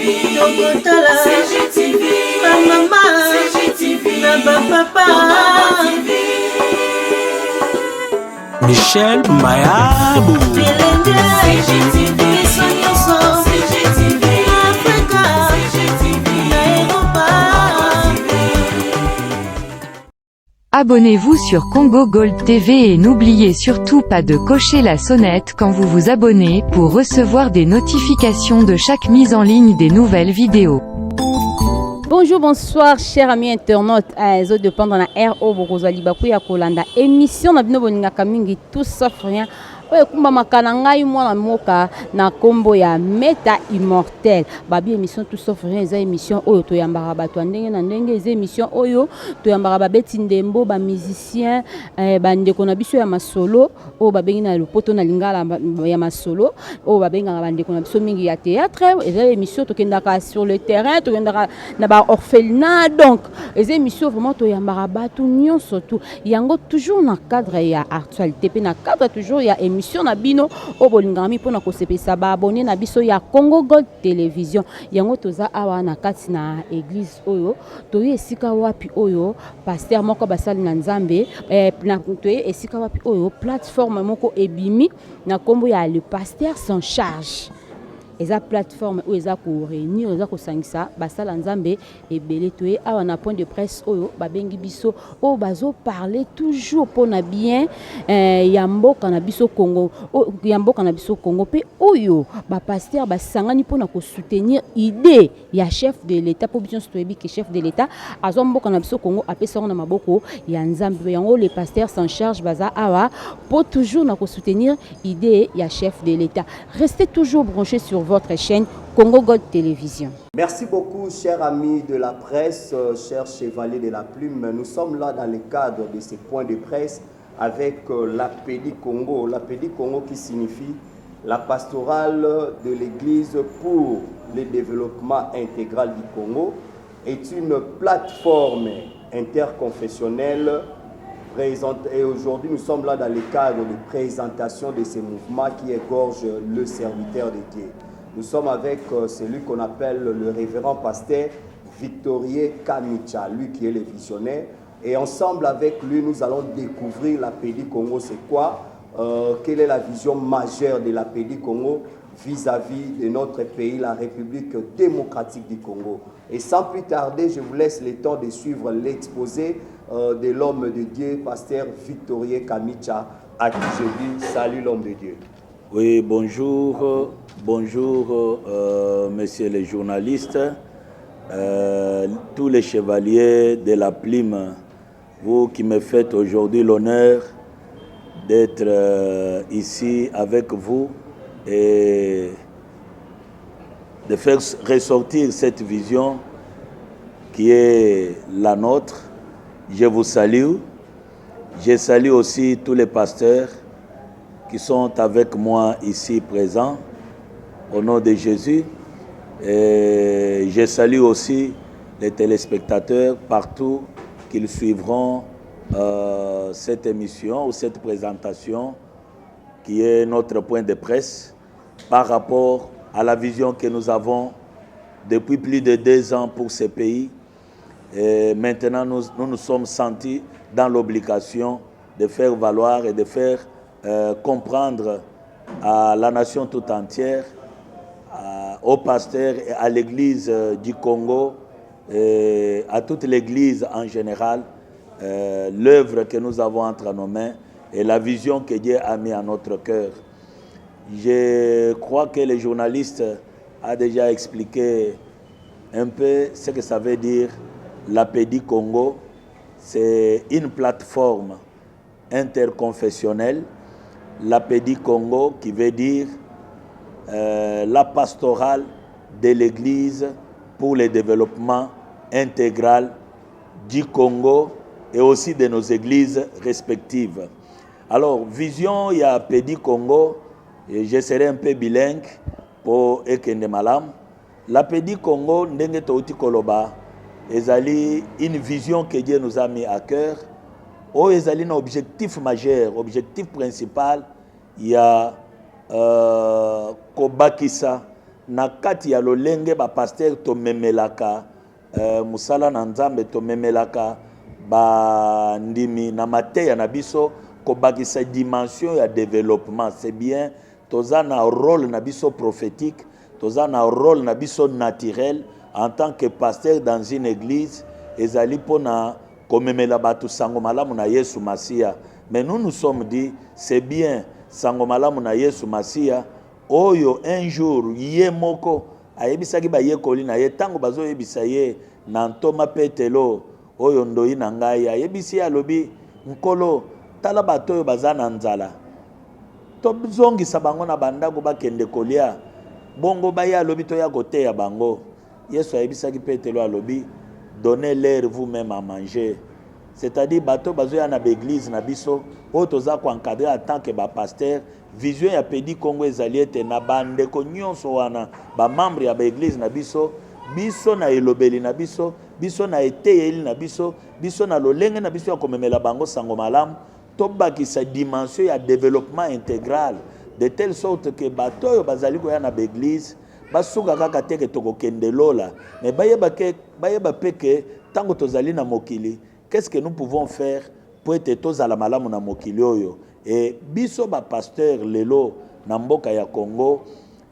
Tokotala CGTV, maman CGTV, na papa Michel Mayabou CGTV, CGTV, Africa, CGTV, Europa. Abonnez-vous sur Congo Gold TV et n'oubliez surtout pas de cocher la sonnette quand vous vous abonnez pour recevoir des notifications de chaque mise en ligne des nouvelles vidéos. Bonjour, bonsoir, chers amis internautes. Zo dépend dans la RO Bokozali Bakuya Kolanda. Émission na bino boninga kamingi tout sauf rien. Oye kumba makana ngai mwana moka na kombo ya Meta Immortel. Babi émission tout sauf rien eza émission oyo to yambara bato ndenge na ndenge eza émission oyo to yambara ba beti ndembo ba musicien ba ndeko na biso ya masolo oyo babengi na lopoto na lingala ya masolo oyo babenga ba ndeko na biso mingi ya théâtre eza émission to kendaka sur le terrain to kendaka na ba orphelinat donc eza émission vraiment to yambara bato nyonso tout yango toujours na cadre ya actualité pe na cadre toujours ya émission na bino o bolingami pona ko sepesa ba abonné na biso ya Congo Gold Télévision yango toza awa na kati na église oyo to esika wapi oyo pasteur moko basali na Nzambe na to esika wapi oyo plateforme moko ebimi na kombo ya le pasteur sans charge. Eza plateforme où eza ko réunir eza ko sangisa basala Nzambe ebele toye awa na point de presse oyo babengi biso o bazo parler toujours pona bien yamboka na biso Congo yamboka na biso Congo pe oyo ba pasteur basangani pona ko soutenir idée ya chef de l'état pour biso toyebi que chef de l'état azomboka na biso Congo apesa na maboko ya Nzambe yango les pasteurs s'en charge baza awa pour toujours na ko soutenir idée ya chef de l'état. Restez toujours branchés sur votre chaîne Congo Gold Télévision. Merci beaucoup, chers amis de la presse, chers chevaliers de la plume. Nous sommes là dans le cadre de ces points de presse avec l'APEDI Congo. L'APEDI Congo qui signifie la pastorale de l'Église pour le développement intégral du Congo est une plateforme interconfessionnelle présente. Et aujourd'hui, nous sommes là dans le cadre de présentation de ces mouvements qui égorgent le serviteur de Dieu. Nous sommes avec celui qu'on appelle le révérend pasteur Victorie Kamicha, lui qui est le visionnaire. Et ensemble avec lui, nous allons découvrir l'APEDI Congo. C'est quoi? Quelle est la vision majeure de l'APEDI Congo vis-à-vis de notre pays, la République démocratique du Congo. Et sans plus tarder, je vous laisse le temps de suivre l'exposé de l'homme de Dieu, pasteur Victorie Kamicha, à qui je dis salut l'homme de Dieu. Oui, bonjour, bonjour messieurs les journalistes, tous les chevaliers de la plume, vous qui me faites aujourd'hui l'honneur d'être ici avec vous et de faire ressortir cette vision qui est la nôtre. Je vous salue. Je salue aussi tous les pasteurs qui sont avec moi ici présents, au nom de Jésus. Et je salue aussi les téléspectateurs partout qu'ils suivront cette émission ou cette présentation qui est notre point de presse par rapport à la vision que nous avons depuis plus de 2 ans pour ce pays. Et maintenant, nous nous sommes sentis dans l'obligation de faire valoir et de faire comprendre à la nation tout entière, aux pasteurs et à l'Église du Congo, et à toute l'Église en général, l'œuvre que nous avons entre nos mains et la vision que Dieu a mis à notre cœur. Je crois que les journalistes ont déjà expliqué un peu ce que ça veut dire l'APEDI Congo. C'est une plateforme interconfessionnelle, l'APEDI Congo qui veut dire la pastorale de l'Église pour le développement intégral du Congo et aussi de nos églises respectives. Alors, vision, il y a APEDI Congo, et je serai un peu bilingue pour Ekende Malam. L'APEDI Congo, ndenge touti koloba, ezali une vision que Dieu nous a mis à cœur. Oh, ezali un objectif majeur, objectif principal, il y a Kobakisa, na kati ya lolenge ba pasteur to memelaka musala na nzambe to memelaka ba ndimi na mateya na biso ko bakisa dimension ya développement. C'est bien toza na rôle na biso prophétique, toza na rôle na biso naturel en tant que pasteur dans une église ezali pona komemela batu sango malamu na Yesu Masia. Mais nous sommes dit c'est bien sango malamu na Yesu Masia oyo un jour ye moko ayebisaki ba yekoli na ye tango bazo yebisa ye na ntoma petelo oyo ndoi na ngai ayebisi alobi nkolo tala bato oyo baza na nzala tozongisa bango na bandako bakende kolia bongo baya alobi toya koteya bango. Yesu ayebisaki petelo alobi donnez-leur vous-même à manger. C'est-à-dire bato bazoya na l'église na biso o toza ko encadrer en tant que ba pasteur vision ya pedi Congo ezali ete na bande ko nyonso wana ba membre ya ba église na biso biso na elobeli na biso biso na eteyeli na biso biso na lolenge na biso ya komemela bango sango malamu to bakisa dimension ya développement intégral de telle sorte que bato oyo bazali koya na ba église basuka kaka teke tokokende lola mais bayeba peke tango tozali na mokili. Qu'est-ce que nous pouvons faire pour être tous à la malamu na mokili oyo? Et biso ba pasteur lelo na mboka ya Congo,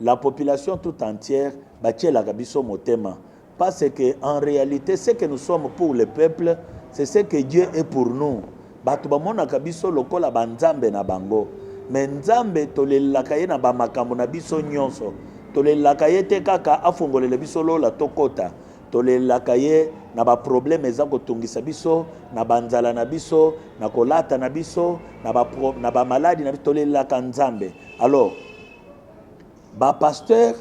la population tout entière batielaka biso motema parce que en réalité ce que nous sommes pour le peuple, c'est ce que Dieu est pour nous. Batu bamonaka biso lokola banzambe na bango. Mais nzambe tolelaka ye na ba makambo na biso nyonso. Tolelaka ye te kaka afongolele biso lola tokota. Tolelaka ye na ba problème eza kotungisa biso na banzala na biso na kolata na biso na ba maladie na biso tolelaka nzambe. Alors ba pasteur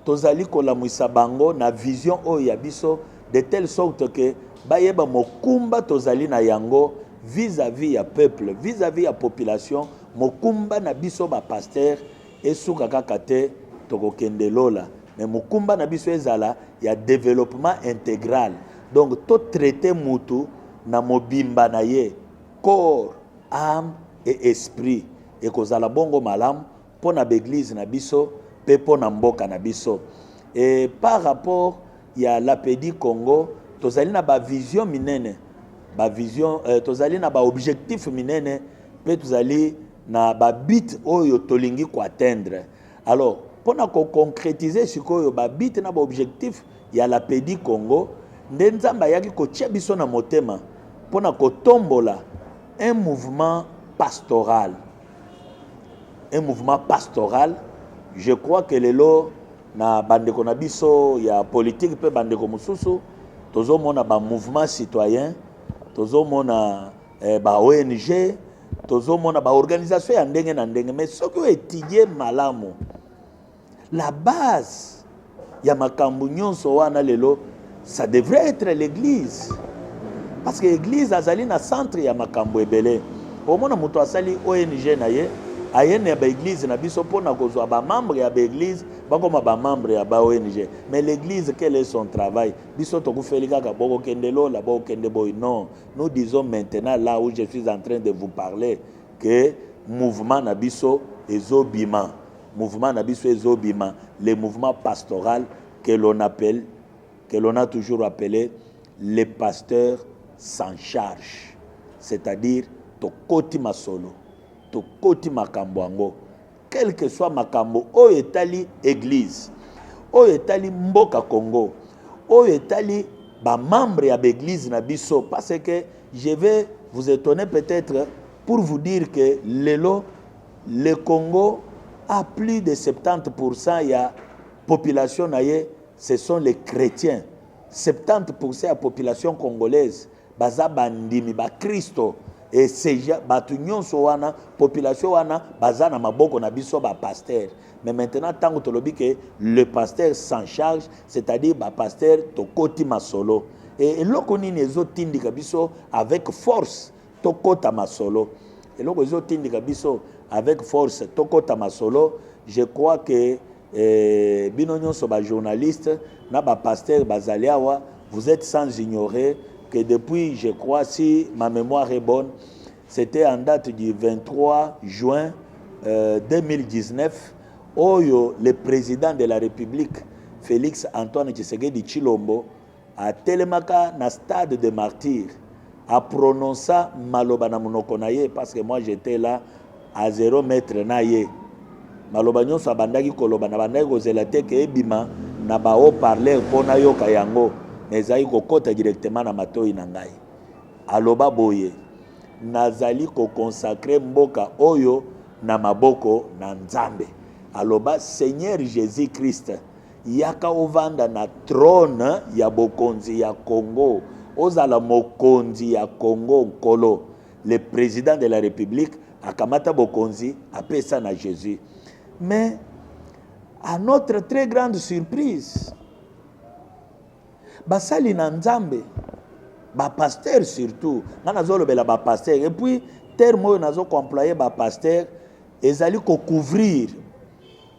tozali kolamwisa bango na vision oyo ya biso de telle sorte que bayeba mokumba tozali na yango vis-à-vis ya peuple, vis-à-vis ya population, mokumba na biso ba pasteur esuka kaka te tokokende lola. Mais mokumba na biso ezala ya développement intégral. Donc tout traiter mutu na mobimba na ye corps, âme et esprit et kozala bongo malam pour na l'église na biso pe pour na mboka na biso. Et par rapport ya l'APD Congo tozali na ba vision minene, ba vision tozali na ba objectif minene pe tozali na ba but oyo tolingi ko atteindre. Alors pour concrétiser ce que ba bit na ba objectif ya la pedi Congo ndenzamba yaki ko tia biso na motema pour kotombola un mouvement pastoral. Un mouvement pastoral, je crois que lelo na bandeko na biso ya politique pe bandeko mususu tozo mona ba mouvement citoyen, tozo mona ba ONG, tozo mona ba organisation ya ndenge na ndenge, mais ce que étudier malamu la base ya makambu nyonso wana lelo ça devrait être l'église parce que l'église azali na centre ya makambu ebele. Omona muto asali ONG na ye ayene ba église na biso pona kozwa ba membre ya ba église bakoma ba membre ya ba ONG, mais l'église quel est son travail? Biso tokufeli kaka boko kende lola boko kende boy. Non, nous disons maintenant là où je suis en train de vous parler que mouvement na biso ezobima. Mouvement nabiso ezobima, le mouvement pastoral que l'on appelle, que l'on a toujours appelé les pasteurs sans charge, c'est-à-dire tokoti masolo, tokoti makambo ango, quel que soit makambo o etali église, o etali mboka Congo, o etali ba membre ya l'église nabiso, parce que je vais vous étonner peut-être pour vous dire que le Congo à plus de 70% il y a population naie, ce sont les chrétiens. 70% de la population congolaise baza bandimi ba Kristo et c'est batunyon soana population wana baza na maboko na biso ba pasteur. Mais maintenant tant que lobi que le pasteur s'en charge, c'est-à-dire ba pasteur tokoti masolo et lokoni nezo tindika biso avec force tokota masolo et loko zo tindika biso avec force tokota masolo. Je crois que bino nyonso ba journaliste na ba pasteur bazaliawa, vous êtes sans ignorer que depuis, je crois, si ma mémoire est bonne, c'était en date du 23 juin 2019 oyo le président de la République Félix Antoine Tshisekedi Tshilombo a telemaka na stade de martyr a prononcé maloba na monoko na ye parce que moi j'étais là à 0 mètre na ye maloba nyonso abandaki koloba na bandaki kozela te ke ebima na ba haut parleur pona yoka yango nezali kokota directement na matoi na ngai aloba boye nazali ko consacrer mboka oyo na maboko na Nzambe aloba Seigneur Jésus Christ yaka ovanda na trône ya bokonzi ya Congo ozala mokonzi ya Congo nkolo le président de la République akamata bokonzi apesa na Jésus. Mais à notre très grande surprise basali na Nzambe ba pasteur surtout ngana zolobela ba pasteur et puis terme oyo nazo employer ba pasteur ezali ko couvrir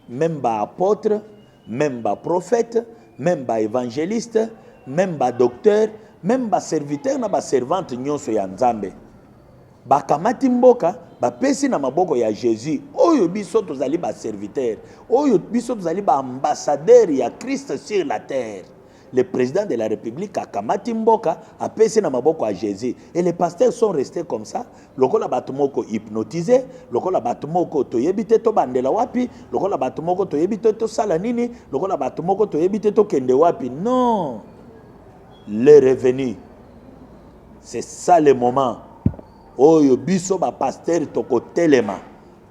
même ba apôtre, même ba prophète, même ba évangéliste, même ba docteur, même ba serviteur na ba servante nyonso ya Nzambe. Ba kamati mboka ba pesi na maboko ya Jésus. Oyo biso tozali ba serviteur, oyo biso tozali ba ambassadeur ya Christ sur la terre. Le président de la République a kamati mboka a pesi na maboko ya Jésus. Et les pasteurs sont restés comme ça. Lokola batumoko hypnotisé, lokola batumoko toyebite to bandela wapi, lokola batumoko toyebite to sala nini, lokola batumoko toyebite to kende wapi. Non. Le revenu. C'est ça le moment. Oyo biso ba pasteur toko telema,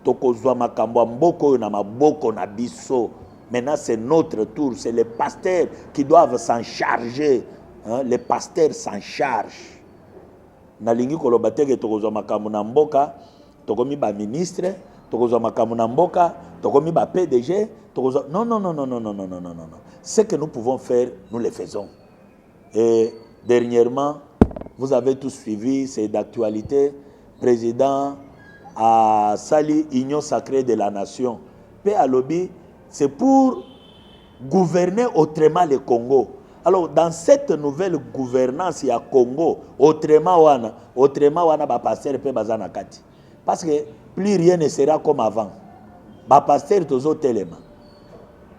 toko zwa makambo mboko na maboko na biso. Maintenant, c'est notre tour. C'est les pasteurs qui doivent s'en charger. Hein? Les pasteurs s'en chargent. Nalingi kolobate ke tokozwa makambo na mboka, tokomi ba ministre, tokozwa makambo na mboka, tokomi ba PDG, tokozwa non. Ce que nous pouvons faire, nous le faisons. Et dernièrement, vous avez tous suivi, c'est d'actualité, président a sali Union sacrée de la nation. Paix à lobby. C'est pour gouverner autrement le Congo. Alors, dans cette nouvelle gouvernance, il y a Congo, autrement wana ba pasteur pe bazana kati. Parce que plus rien ne sera comme avant. Ba pasteur tozo telema.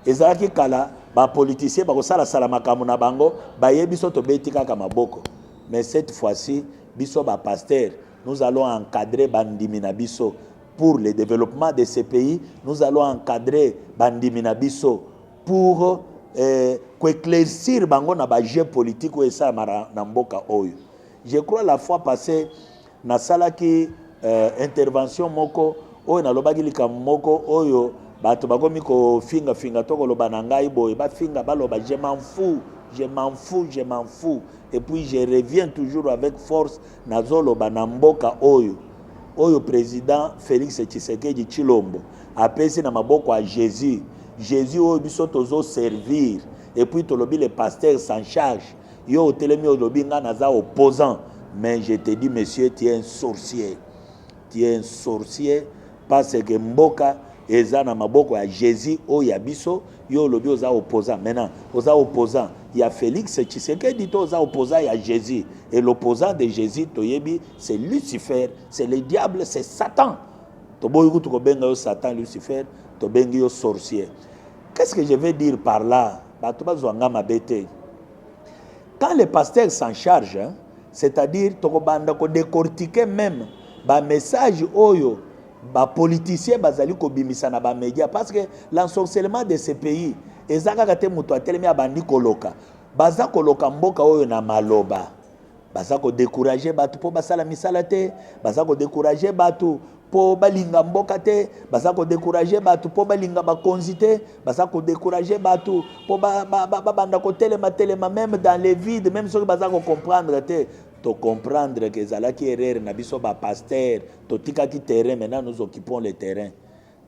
Ezaki kala ba politicien ba ko sala sala makambo na bango, ba yebiso to betika ka maboko. Mais cette fois-ci, biso ba pasteur, nous allons encadrer bandimi na biso. Pour le développement de ces pays, nous allons encadrer Bandimi Nabiso pour éclaircir bango na ba jeu politique ou ça na mboka oyo. Je crois la fois passée na salaki intervention moko oyo na lobaki likam moko oyo bato bakomi ko finga to koloba na ngai boy ba finga baloba je m'en fous et puis je reviens toujours avec force na zoloba na mboka oyo. Oyo président Félix Tshisekedi Tshilombo a pesi na maboko à Jésus. Jésus oyo biso tozo servir et puis tolobi les pasteurs s'en charge. Yo telemi olobi nga naza opposant, mais je te dis monsieur tu es un sorcier. Tu es un sorcier parce que mboka eza na maboko ya Jésus oyo ya biso yo olobi oza opposant. Maintenant, oza opposant, il y a Félix Tshisekedi to oza opposant ya Jésus. Et l'opposant de Jésus, toyebi, c'est Lucifer, c'est le diable, c'est Satan. Toboyuku to benga yo Satan, Lucifer, to benga yo sorcier. Qu'est-ce que je veux dire par là? Quand les pasteurs s'en chargent, hein, c'est-à-dire tokobanda ko décortiquer même ba message oyo ba politicien bazali ko bimisa na ba média parce que l'ensorcellement de ces pays ezaka kate muto atelemi abandi koloka baza koloka mboka oyo na maloba. Baza ko décourager batu po basala misala te, baza ko décourager batu po balinga mboka te, baza ko décourager batu po balinga bakonzi te, baza ko décourager batu po banda ko telema même dans les vides, même ceux qui baza ko comprendre te, to comprendre que zalaki erreur na biso ba pasteur, to tikaki terrain, maintenant nous occupons le terrain.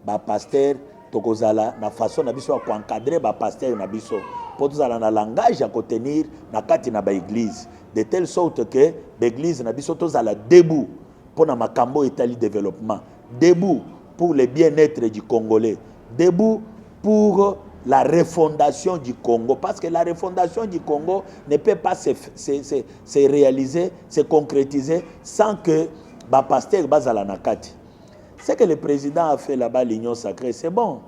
Ba pasteur tokozala na façon na biso ko encadrer ba pasteur na biso. Po tozala na langage à contenir na kati na ba église. De telle sorte que l'église na biso tozala debout pour na makambo etali développement, debout pour le bien-être du Congolais, debout pour la refondation du Congo, parce que la refondation du Congo ne peut pas se réaliser, se concrétiser sans que ba pasteur bazala na kati. Ce que le président a fait là-bas, l'Union sacrée, c'est bon.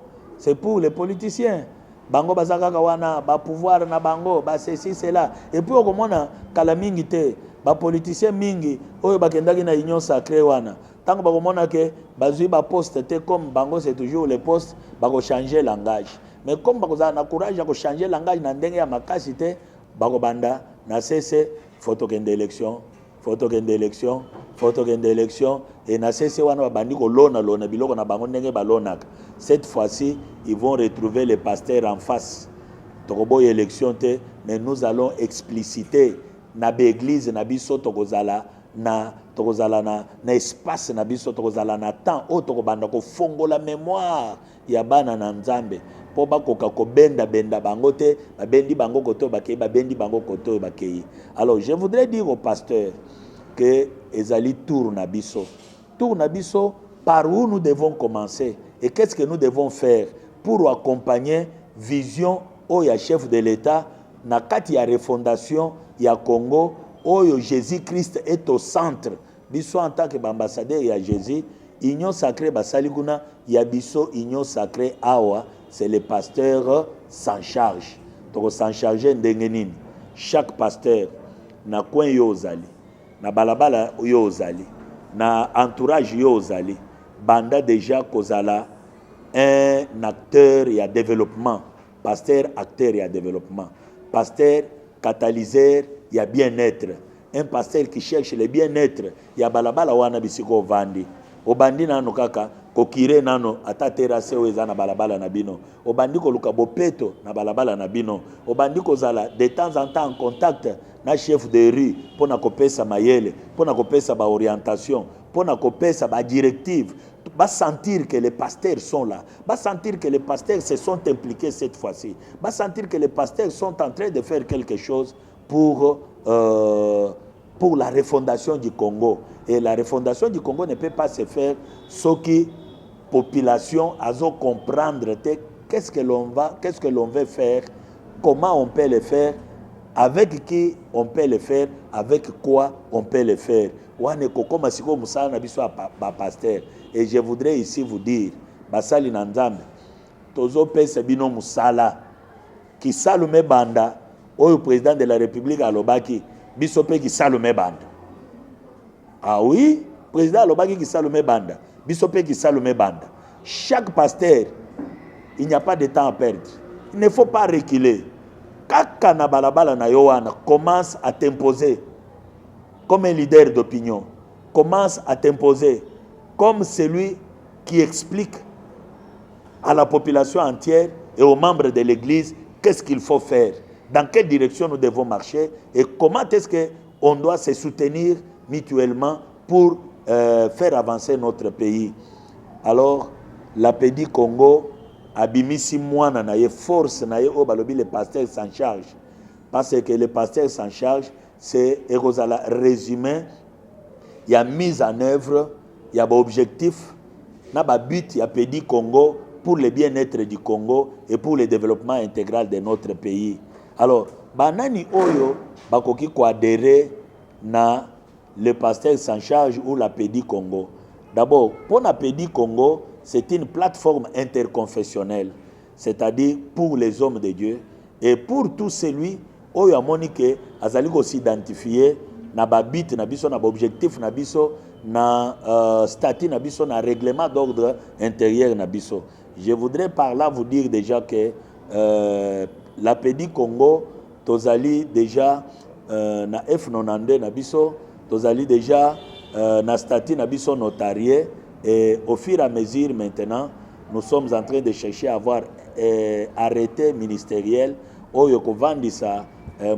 c'est pour les politiciens. Bango bazaka wana ba pouvoir na bango ba ceci cela et puis okomona kala mingi te ba politicien mingi oyo bakendaki na union sacrée wana tango bakomona ke bazui ba poste te comme bango c'est toujours les postes bako changer langage mais comme bakozala na courage ya ko changer langage na ndenge ya makasi te bakobanda na cesse photo kende élection et na cesse wana babandi ko lona biloko na bango ndenge balonaka. Cette fois-ci ils vont retrouver les pasteurs en face tokoboy élection te mais nous allons expliciter na l'église na biso tokozala na espace na biso tokozala na temps o tokobanda ko fongola mémoire ya bana na Nzambe po bakoka ko benda bango te babendi bango koto bakei babendi bango koto bakei. Alors je voudrais dire au pasteur que ezali tour na biso par où nous devons commencer et qu'est-ce que nous devons faire pour accompagner vision au ya chef de l'État na kati ya refondation ya Congo oyo Jésus-Christ est au centre biso en tant que ambassadeur ya Jésus union sacrée basali kuna ya biso union sacrée awa c'est le pasteur s'en charge donc s'en charger ndenge nini chaque pasteur na coin yo ozali na balabala yo ozali na entourage yo ozali banda déjà kozala un acteur ya développement pasteur acteur ya développement pasteur catalyseur ya bien-être un pasteur qui cherche le bien-être ya balabala wana bisiko vandi obandi nano kaka kokire nano ata terrasse eza na balabala na bino obandi koluka bopeto na balabala na bino obandi kozala de temps en temps en contact na chef de rue pona kopesa mayele pona kopesa ba orientation pona kopesa ba directive va sentir que les pasteurs sont là, va sentir que les pasteurs se sont impliqués cette fois-ci, va sentir que les pasteurs sont en train de faire quelque chose pour la refondation du Congo. Et la refondation du Congo ne peut pas se faire sans que la population a comprendre qu'est-ce que l'on veut faire, comment on peut le faire, avec qui on peut le faire, avec quoi on peut le faire. Et je voudrais ici vous dire, basali na Nzambe, tozo pesa bino musala, ki salume banda, oyo président de la République alobaki, biso pe ki salume banda. Ah oui, président alobaki ki salume banda, biso pe ki salume banda. Chaque pasteur, il n'y a pas de temps à perdre. Il ne faut pas reculer. Kaka na balabala na yowana commence à t'imposer comme un leader d'opinion, commence à t'imposer comme celui qui explique à la population entière et aux membres de l'Église qu'est-ce qu'il faut faire, dans quelle direction nous devons marcher et comment est-ce qu'on doit se soutenir mutuellement pour faire avancer notre pays. Alors, l'APD Congo abimisi mwana na ye force na ye o balobi le pasteur s'en charge parce que le pasteur s'en charge c'est erozala résumé il y a mise en œuvre il y a objectif na ba but ya APD Congo pour le bien-être du Congo et pour le développement intégral de notre pays. Alors banani oyo bakoki ko adhérer na le pasteur s'en charge ou l'APD Congo. D'abord pour l'APD Congo c'est une plateforme interconfessionnelle, c'est-à-dire pour les hommes de Dieu et pour tout celui qui a monique azali ko s'identifier na babit na biso na objectif na biso na statut na biso na règlement d'ordre intérieur na biso. Je voudrais par là vous dire déjà que l'APD Congo tozali déjà na F92 na biso tozali déjà na statut na biso notarié. Et au fur et à mesure maintenant, nous sommes en train de chercher à avoir arrêté ministériel au Yokovandisa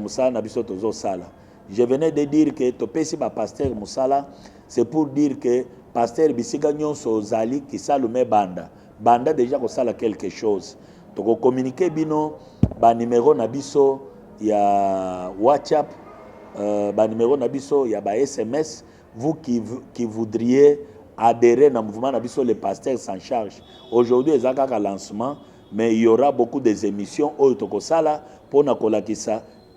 Moussa Nabiso Tozo Sala. Je venais de dire que Topesi ba pasteur Moussala, c'est pour dire que pasteur Bisiga Nyonso Zali qui salume banda. Banda déjà ko sala quelque chose. Toko communiquer bino ba numéro Nabiso ya WhatsApp, ba numéro Nabiso ya ba SMS, vous qui voudriez adhérer dans le mouvement Nabiso, les pasteurs s'en charge. Aujourd'hui, il y a un lancement, mais il y aura beaucoup d'émissions pour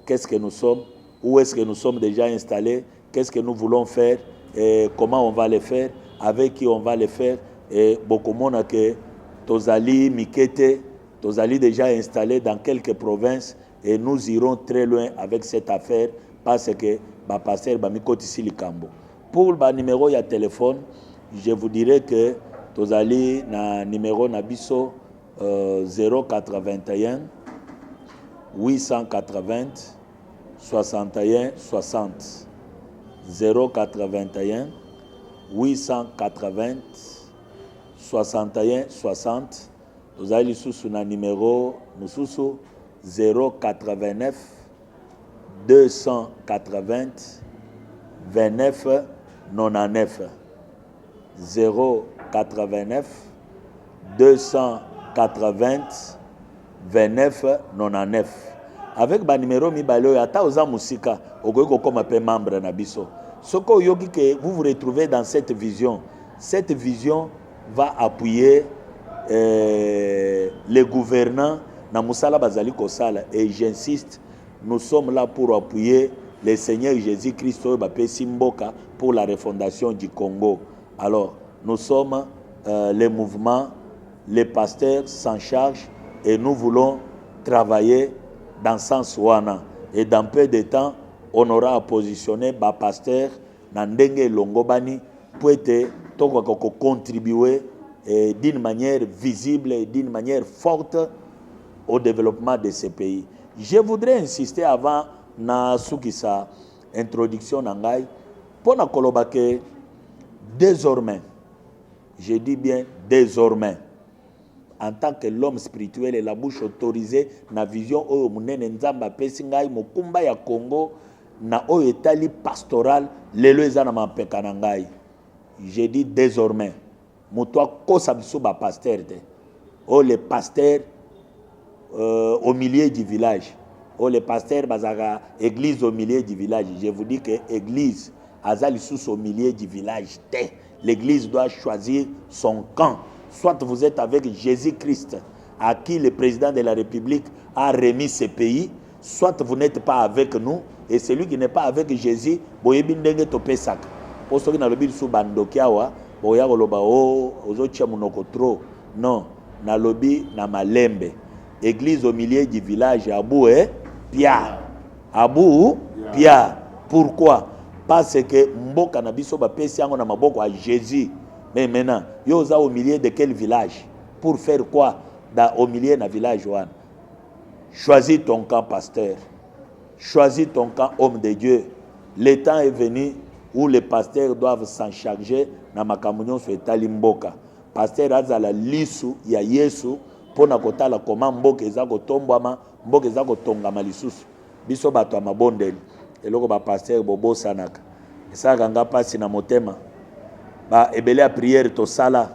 qu'est-ce que nous sommes, où est-ce que nous sommes déjà installés, qu'est-ce que nous voulons faire, et comment on va le faire, avec qui on va le faire. Et beaucoup de monde que Tozali Mikete, Tozali déjà installé dans quelques provinces et nous irons très loin avec cette affaire parce que ba pasteur ba mikoti si likambo. Pour le numéro de téléphone, je vous dirais que Tozali na numéro nabiso 081 880 61 60 081 880 61 60. Tozali sous na numéro nous 089 280 29 99 089 280 29 99. Avec le numéro mibalo ata oza musika okoki comme un membre na biso. Soko yoki que vous vous retrouvez dans cette vision va appuyer les gouvernants na musala bazali kosala et j'insiste, nous sommes là pour appuyer le Seigneur Jésus-Christ pour la refondation du Congo. Alors, nous sommes les mouvements, les pasteurs s'en chargent et nous voulons travailler dans ce sens wana. Et dans peu de temps, on aura à positionner les pasteurs dans ndenge longobani pour contribuer d'une manière visible et d'une manière forte au développement de ces pays. Je voudrais insister avant na sukisa introduction nangai pour na koloba que désormais, je dis bien désormais, en tant que l'homme spirituel et la bouche autorisée na vision oyo munene nzamba pesi ngai mokumba ya Congo na oyo etali pastoral lelo eza na mapeka na ngai. Je dis désormais moto kosa biso ba pasteur te. Oh les pasteurs au milieu du village. Oh les pasteurs bazaka église au milieu du village. Je vous dis que église azali sous au milieu du village. L'église doit choisir son camp. Soit vous êtes avec Jésus-Christ à qui le président de la République a remis ce pays, soit vous n'êtes pas avec nous et celui qui n'est pas avec Jésus, boyebi ndenge to pesak. Pour ceux qui na lobi sous bandokiawa, boya koloba o ozotia munoko trop. Non, na lobi na malembe. Église au milieu du village, Abou et Pia. Abou, Pia. Pourquoi? Parce que Mboka Nabiso Bapesi Ango Namaboko à Jésus. Mais maintenant, Yoza au milieu de quel village? Pour faire quoi au milieu d'un village? Choisis ton camp, pasteur. Choisis ton camp, homme de Dieu. Le temps est venu où les pasteurs doivent s'en charger dans ma communion sur Talimboka. Pasteur Azala Lisu, ya Yesu. Pona kotala koma mboka ezako tombama mboka ezako tongama lisusu biso bato ya mabondeli eloko ba pasteur bobo sanaka esaka nga pasi na motema ba ebele ya prière to sala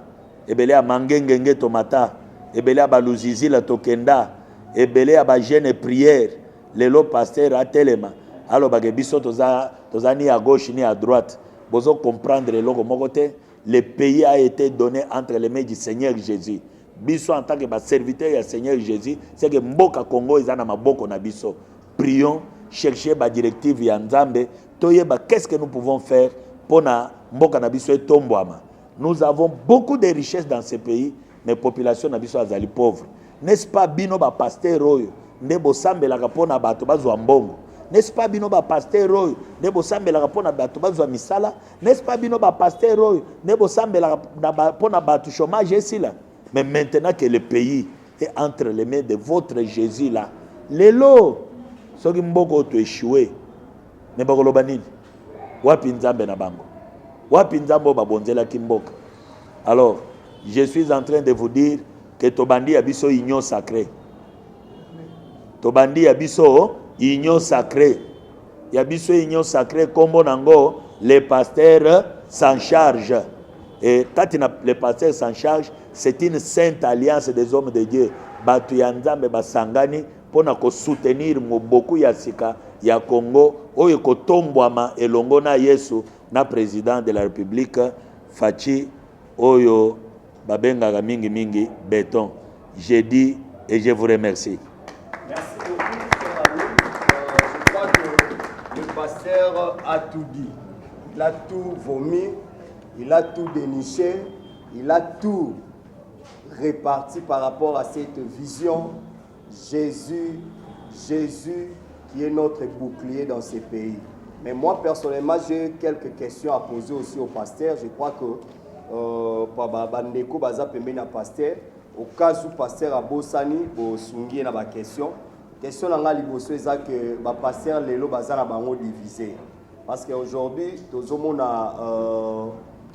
ebele ya mangengenge to mata ebele ya baluzizila to kenda ebele ya ba jeune prière lelo pasteur atelema alo ba biso toza ni à gauche ni à droite bozo comprendre eloko moko te. Le pays a été donné entre les mains du Seigneur Jésus. Biso en tant que serviteur du Seigneur Jésus, c'est que Mboka Congo est dans maboko na biso. Prions, chercher la directive ya Nzambe, toyeba qu'est-ce que nous pouvons faire pour na Mboka na biso tombwama. Nous avons beaucoup de richesses dans ce pays, mais la population na biso azali pauvre. N'est-ce pas bino ba pasteur oyo, ndebo sambelaka pona bato bazwa mbongo. N'est-ce pas bino ba pasteur oyo, ndebo sambelaka pona bato bazwa misala. N'est-ce pas bino ba pasteur oyo, ndebo sambelaka pona bato chômage esila. Mais maintenant que le pays est entre les mains de votre Jésus là, lelo, soki mboko to échoué, ne bakoloba nini? Wapi nzambe na bango? Wapi nzambo babonzela kimboka? Alors, je suis en train de vous dire que tobandi abiso union sacrée. Tobandi abiso union sacrée. Yabiso union sacrée kombo nango, les pasteurs s'en chargent. Et quand les pasteurs s'en chargent, c'est une sainte alliance des hommes de Dieu. Batu ya Nzambe basangani pona ko soutenir moboku ya sika ya Congo oyo ko tombwama elongo na Yesu na président de la République Fachi oyo babenga mingi béton. Je dis et je vous remercie. Merci beaucoup, cher ami. Je crois que le pasteur a tout dit. Il a tout vomi, il a tout déniché, il a tout répartis par rapport à cette vision. Jésus qui est notre bouclier dans ces pays. Mais moi, personnellement, j'ai quelques questions à poser aussi au pasteur. Je crois que Bandeko Baza Pemena pasteur, au cas où pasteur Abosani, au Sungi na ba question. Question nanga liboso eza que ba pasteur lelo baza na bango divisé. Parce qu'aujourd'hui, tout le monde a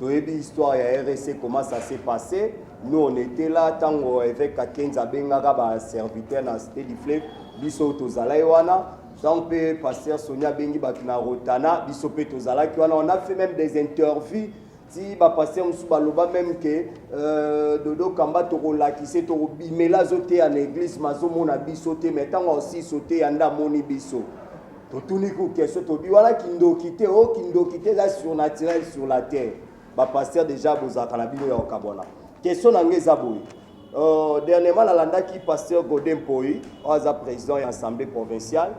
l'histoire ya RSC, comment ça s'est passé. Nous, on était là, tant avec Kakenza Bengaga, ba serviteur dans la cité du fleuve, biso tozala wana. Tant que pasteur Sonia Bengi Bakina Rotana, biso pe tozala ki wana. On a fait même des interviews. Si ba pasteur Moussouba Loba même que Dodo Kamba Toro Lakise Toro Bimela Zoté en église, Mazomo na biso te, mais tant aussi sauté Yanda Moni biso. Totuni ku question tobi wala kindo kité là surnaturel sur la terre. Ba pasteur déjà bozaka na bino ya okabona. Question na ngeza boy. Dernièrement la landa qui pasteur Godin Poi, oza président de l'Assemblée provinciale,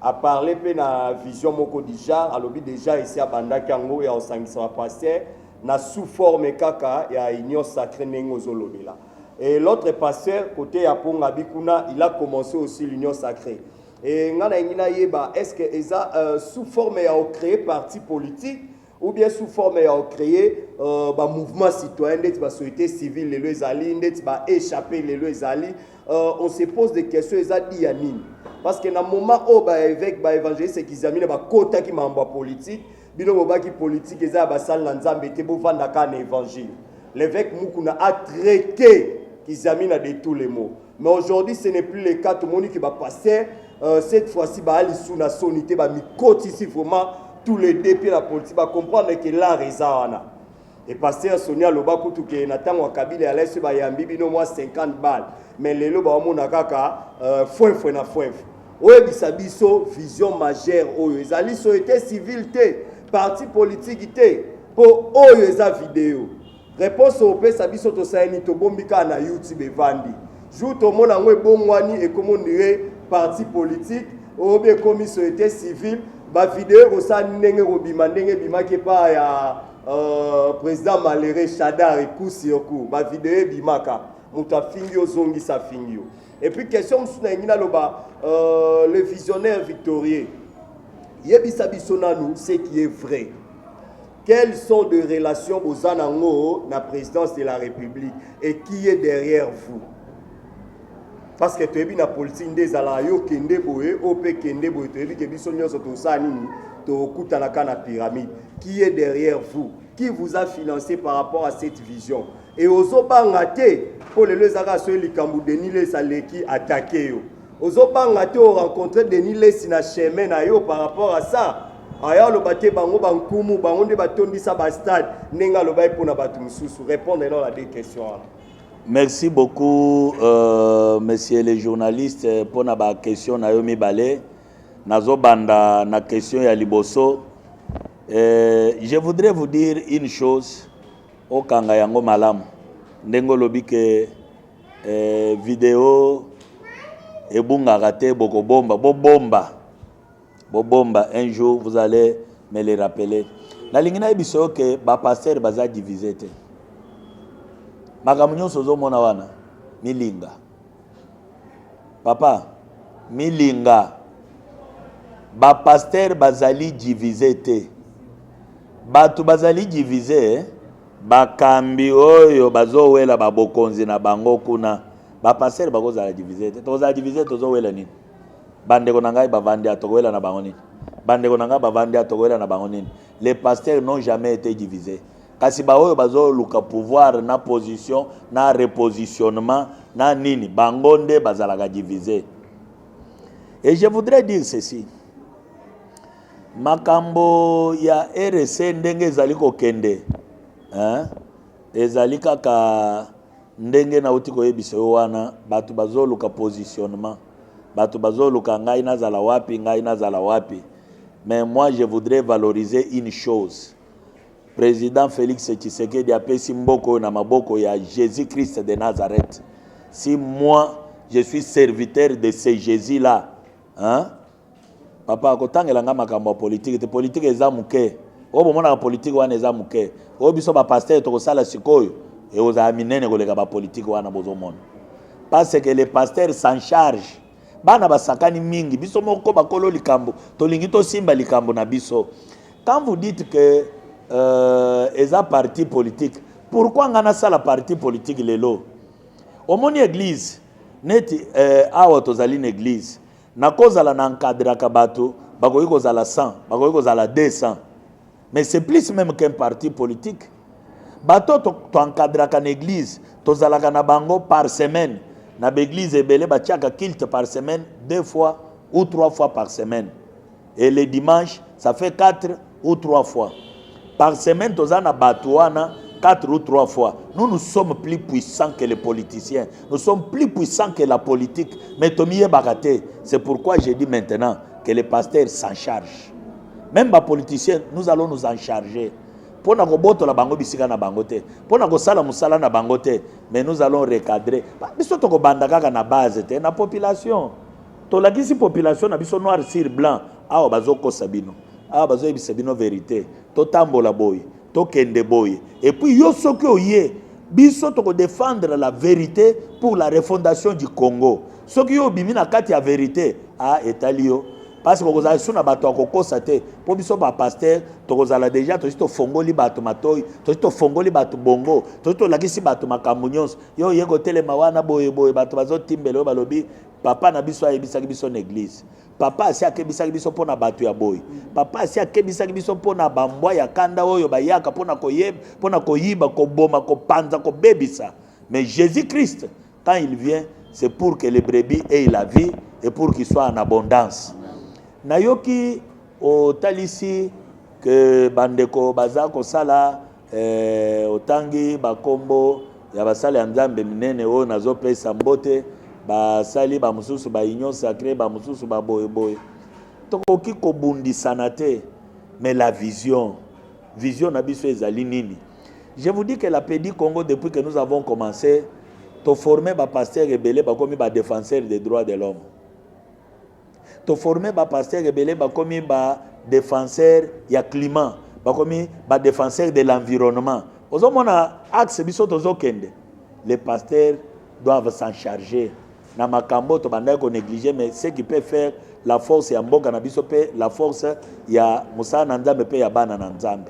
a parlé de la vision moko déjà, alobi déjà ici à Banda Kango et au Sangisa pasteur na sous forme kaka ya union sacrée nengo zolobela. Et l'autre pasteur côté ya Ponga Bikuna, il a commencé aussi l'union sacrée. Et ngana ngina yeba est-ce que eza sous forme ya créer parti politique ou bien sous forme ya créer mouvement citoyen de la société civile les loisali ndeti ba échapper les loisali on se pose des questions eza dianine parce que na moment où ba évêque ba évangéliste qui examine ba kota ki mamba politique bino boba ki politique eza ba sal na nzambe te bo vanda ka na évangile l'évêque Mukuna a traité qui examine de tous les mots mais aujourd'hui ce n'est plus le cas tout le monde qui va passer cette fois-ci ba ali sous na sonité ba mi côté ici vraiment tous les députés la politique va comprendre que l'art est ça. Et pasteur Sonia Loba Koutou que Nathan Wakabile allait se bayambi bino moi 50 balles mais les loba mona kaka foin na foin. Oye bisabiso vision majeure oyo ezali société civile te parti politique te pour oyo eza vidéo. Réponse au pesa biso to saini to bombika na YouTube vandi. Jour to mona ngwe bongwani et comment dire parti politique ou bien comme société civile. Ba vidéo ko sa ndenge ko bima ndenge bima ke pa ya président Maléré Chadar et coup sur coup ba vidéo bimaka muta fingio zongi sa fingio et puis question msuna ngina loba le visionnaire victorieux yebisa bisona nous ce qui est vrai quelles sont de relations bozanango na présidence de la République et qui est derrière vous. Parce que tu es bien politique des alayo kende boye op kende boye tu es bien que biso nyonso to sanini to kutana kana pyramide qui est derrière vous qui vous a financé par rapport à cette vision et ozobangate pour les zaka so likambu Denis les saleki attaquer yo ozobangate o rencontrer Denis les sina chemin na yo par rapport à ça aya lo baté bango bankumu bango nde batondisa ba stade nenga lo bay pona batu mususu répondre dans la deux questions. Merci beaucoup, messieurs les journalistes, pour la question Naomi Balé. Nazo banda na question ya liboso. Je voudrais vous dire une chose. Au kanga yango malam. Ndengo lobi ke vidéo et bunga raté boko bomba. Bomba. Un jour vous allez me le rappeler. Na lingina biso ke ba pasteur baza divisé. Magamunyo sozo mona wana milinga papa milinga ba pasteur bazali divisé te batu bazali divisé bakambi oyo bazowela babokonzi na bango kuna ba pasteur bakozala divisé te tozala divisé tozowela nini bandeko na ngai bavandi atokowela na bango nini bandeko na ngai bavandi atokowela na bango nini les pasteurs n'ont jamais été divisés. Kasi ba oyo bazo luka pouvoir na position na repositionnement na nini bangonde bazalaka divisé. Et je voudrais dire ceci. Makambo ya RSC ndenge ezali kokende ezali kaka ndenge na uti koyebisa yo wana batu bazo luka positionnement batu bazo luka ngai nazala wapi mais moi je voudrais valoriser une chose. Président Félix Tshisekedi a pesi mboko na maboko ya Jésus-Christ de Nazareth. Si moi, je suis serviteur de ce Jésus-là, papa, kotangela nga makambo politique, te politique eza muke. O bomona politique wana eza muke. O biso ba pasteur to kosala sikoyo, et aux aminene koleka ba politique wana bozomona parce que les pasteurs s'en chargent bana basakani mingi biso moko bakolo likambo tolingi to simba likambo na biso. Quand vous dites que eza parti politique, pourquoi ngana ça la parti politique lelo omoni église neti awa tozali na église na kozala na encadraka bato bakoki kozala 100 bakoki kozala 200 mais c'est plus même qu'un parti politique. Bato to encadraka na église tozalaka na bango par semaine na l'église ebele batiaka culte par semaine 2 fois ou 3 fois par semaine et le dimanche ça fait 4 ou 3 fois par semaine tozana batouana 4 ou 3 fois. Nous sommes plus puissants que les politiciens. Nous sommes plus puissants que la politique. Mais Tomie Bagaté, c'est pourquoi j'ai dit maintenant que les pasteurs s'en chargent. Même les politiciens, nous allons nous en charger. Pour nous boto la bango bisika na bangote. Pour nous sala musala na bangote. Mais nous allons recadrer. Biso toko bandaka na base te na population. To la kisi population na biso noir sur blanc. Awa bazoko sabino. Awa bazo bisabino vérité. To tambola boy. Tokende boy. Et puis yo soki oye biso toko défendre la vérité pour la refondation du Congo. Soki yo bimi na kati ya vérité etalio parce que kozala suna bato akokosa te po biso ba pasteur tokozala déjà to fongoli bato matoi to fongoli bato bongo to lakisi bato makambo nyonso yo yeko telema wana boye bato bazo timbelo balobi papa na biso ayebisaki biso na église. Papa asi akebisaki biso pona bato ya boy. Papa asi akebisaki biso pona bambwa ya kanda oyo bayaka pona koyiba koboma kopanza kobebisa. Mais Jésus-Christ quand il vient c'est pour que les brebis aient la vie et pour qu'ils soient en abondance. Nayoki o talisi que bandeko bazako sala otangi bakombo ya basale ya nzambe minene o nazo pesa mbote basali ba mususu ba union sacrée ba mususu ba boye tokoki kobundisana te mais la vision na biso ezali nini. Je vous dis que la PEDI Congo depuis que nous avons commencé to former ba pasteur rebelle ba komi ba défenseur des droits de l'homme. To former ba pasteur rebelle ba komi ba défenseur ya climat ba komi ba défenseur de l'environnement. Ozomona axe biso tozokende. Les pasteurs doivent s'en charger. Na makambo to bandai ko négliger mais ce qui peut faire la force ya mboka na biso pe la force ya musa na nzambe pe ya bana na nzambe.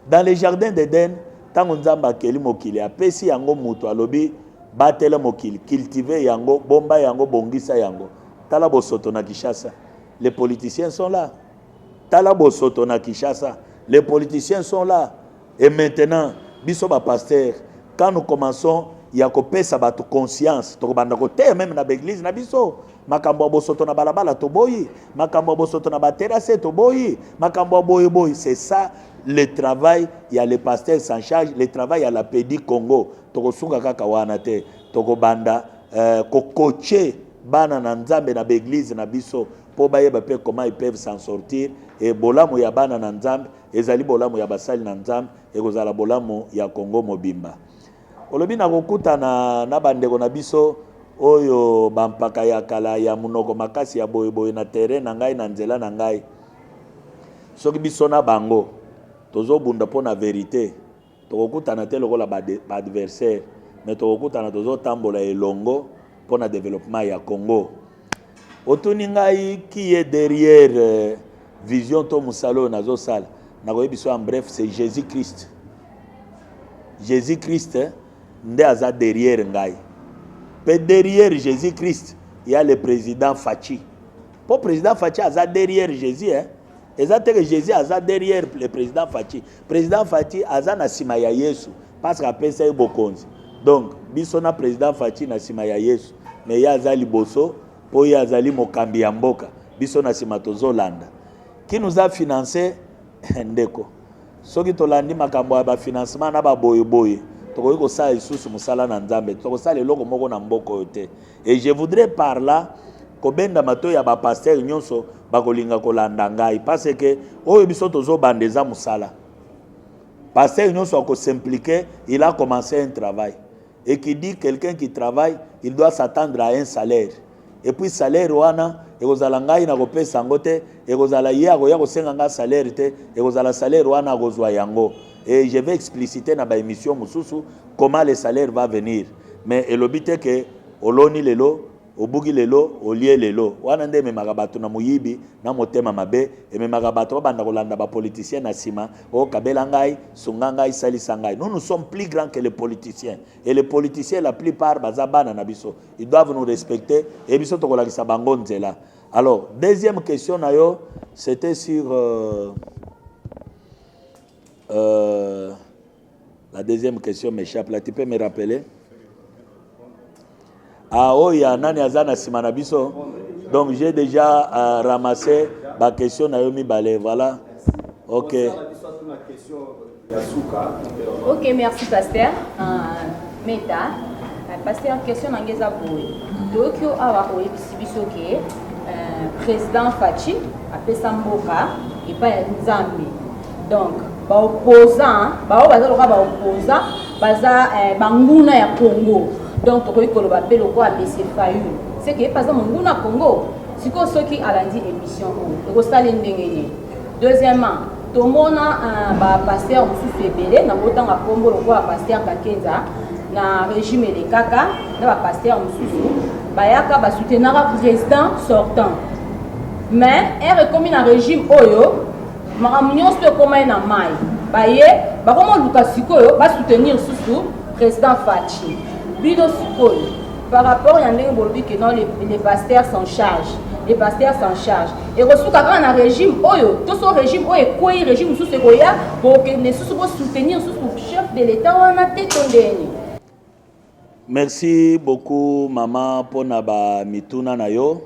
Dans les jardins d'Éden tango nzamba akeli mokili apesi yango mutu alobi batela mokili cultiver yango bomba yango bongisa yango. Tala bosoto na Kinshasa les politiciens sont là. Tala bosoto na Kinshasa les politiciens sont là. Et maintenant biso ba pasteur quand nous commençons ya kopesa bato conscience to banda ko te même na l'église na biso makambo bosoto na balabala to boyi makambo bosoto na baterase to boyi makambo boyi c'est ça le travail il y a les pasteurs s'en charge le travail à la PEDI Congo to ko sunga kaka wana te to ko banda ko coacher bana na nzambe na l'église na biso po bayeba pe comment ils peuvent s'en sortir et bolamu ya bana na nzambe ezali bolamu ya basali na nzambe e kozala bolamu ya Congo mobimba. Olobi na kokuta na bandeko na biso oyo bampaka ya kala ya munoko makasi ya boye na terrain na ngai na nzela na ngai soki biso na bango tozobunda po na vérité tokokuta na te lokola ba adversaire mais tokokuta na tozotambola elongo po na développement ya Congo. Otuni ngai qui est derrière vision to musalo nazo sala na koyebiso en bref c'est Jésus-Christ. Jésus-Christ nde aza derrière ngai. Pe derrière Jésus-Christ, il y a le président Fachi. Pour président Fachi aza derrière Jésus hein. Exact que Jésus aza derrière le président Fachi. Président Fachi aza na sima ya Yesu parce que apesa bokonzi. Donc biso na président Fachi na sima ya Yesu. Mais ya aza liboso po ya azali mokambi ya mboka. Biso na sima tozolanda. Qui nous a financé ndeko. Soki tolandi makambo ya ba financement na ba boye. Tokoki kosala lisusu musala na nzambe tokosala eloko moko na mboko yote. Et je voudrais par là kobenda mato ya ba pasteur nyonso bakolinga kolanda ngai parce que oyo biso tozobanda eza musala. Pasteur nyonso ako s'impliquer, il a commencé un travail. Et qui dit quelqu'un qui travaille, il doit s'attendre à un salaire. Et puis salaire wana ekozala ngai na kopesa yango te ekozala ye akoya kosenga nga salaire te ekozala salaire wana akozwa yango. et je vais expliciter dans l'émission comment le salaire va venir. Mais le but est que oloni lelo, obugi lelo, olie lelo. Wanande me magabato na muyibi, na motema mabe, et me magabato banda kolanda ba politicien na sima, o kabela ngai, sungangai, salisa ngai. Nous sommes plus grands que les politiciens. Et les politiciens, la plupart, bazabana na biso. Ils doivent nous respecter. Et biso tokola kisa bango nzela. Alors, deuxième question nayo, c'était sur la deuxième question m'échappe là. Tu peux me rappeler? Ah oh, il y a nani azana simanabiso. Donc j'ai déjà ramassé ma question Naomi Balé. Voilà. Ok. Ok, merci pasteur. Meta. Pasteur, question n'angeza boy. Tokyo awa oye bisibiso ke président Fachi appelé Samboka et pas Nzambi. Donc ba opposant, ba opposant, baza banguna ya Congo. Donc tokoki koloba pe loko ABC Fayulu. C'est que pas manguna Congo. Siko soki alandi émission o. Eko sala ndenge ni. Deuxièmement, tomona ba pasteur mususu ebele na botanga kombo loko ba pasteur Kakenza na régime de kaka na ba pasteur mususu bayaka ba soutenir président sortant. Mais elle comme na régime oyo maramunion se comme na mai. Baye ba komo lukasiko yo ba soutenir susu président Fachi. Par rapport à que non, les pasteurs s'en chargent. Les pasteurs s'en chargent. Et reçu quand on a un régime, tout ce régime, quoi régime sous ce goya pour que les sous soutenir sous le chef de l'État on a tétondé. Merci beaucoup maman pour naba mituna nayo.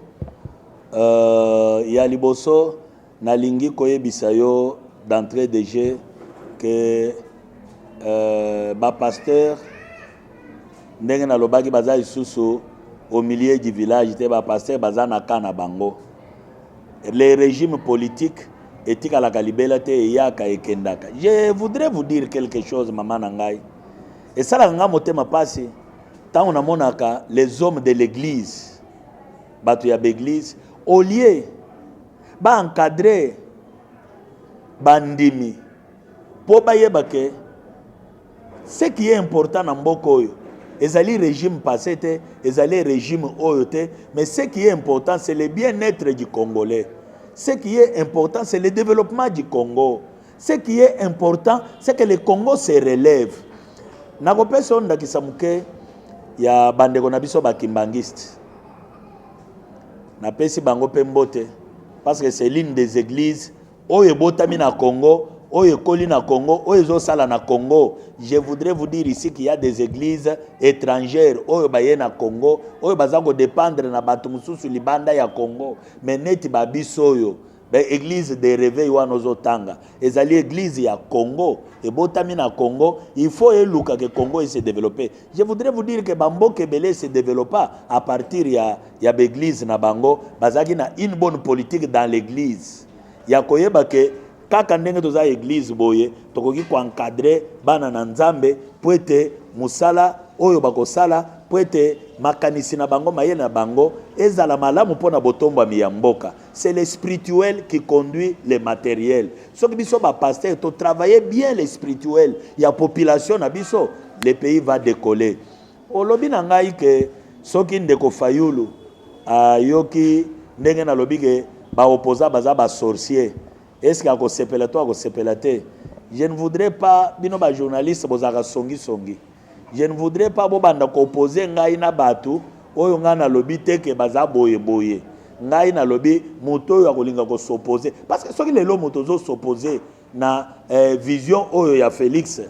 Ya liboso na lingi koye bisayo d'entrée de jeu que ba pasteur ndenge na lobaki baza isusu au milieu du village te ba pasteur baza na kana bango. Les régimes politiques etika la kalibela te yaka ekendaka. Je voudrais vous dire quelque chose maman nangai. Et ça la nga motema pasi tant on a monaka les hommes de l'église batu ya l'église au lieu ba encadrer bandimi po bayeba ke ce qui est important na mboko yo ezali régime passé, ezali régime oyote, mais ce qui est important, c'est le bien-être du Congolais. Ce qui est important, c'est le développement du Congo. Ce qui est important, c'est que le Congo se relève. Nakope sonda kisamuke ya bandeko na biso bakimbangiste. Na pesi bango pembote parce que c'est l'une des églises oyo botami na Congo. Oye koli na Congo, oye zo sala na Congo. Je voudrais vous dire ici qu'il y a des églises étrangères oye baye na Congo, oye bazako dépendre na batu mususu libanda ya Congo. Mais neti babiso yo, ben église de réveil wa nozo tanga. Ezali église ya Congo, et botami na Congo, il faut eluka que Congo se développe. Je voudrais vous dire que Bambo Kebele se développe à partir ya l'église na bango, bazaki na une bonne politique dans l'église. Ya koyeba ke kaka ndenge toza église boye tokoki ko encadrer bana na nzambe po ete musala oyo bakosala po ete makanisi na bango mayele na bango ezala malamu mpona botombo ya mboka. C'est le spirituel qui conduit le matériel. Soki biso ba pasteur to travailler bien le spirituel ya population na biso, le pays va décoller. Olobi na ngai ke soki ndeko Fayulu yoki ndenge na lobi ke ba opposa baza ba sorcier. Est-ce qu'il y a un sepelatoire ou sepelaté? Je ne voudrais pas, bino ba journaliste bozaka songi. Je ne voudrais pas bobanda ko opposer ngai na batu oyo nga na lobi te ke baza boye. Ngai na lobi moto ya kolinga ko s'opposer parce que soki lelo moto zo s'opposer na vision oyo ya Félix.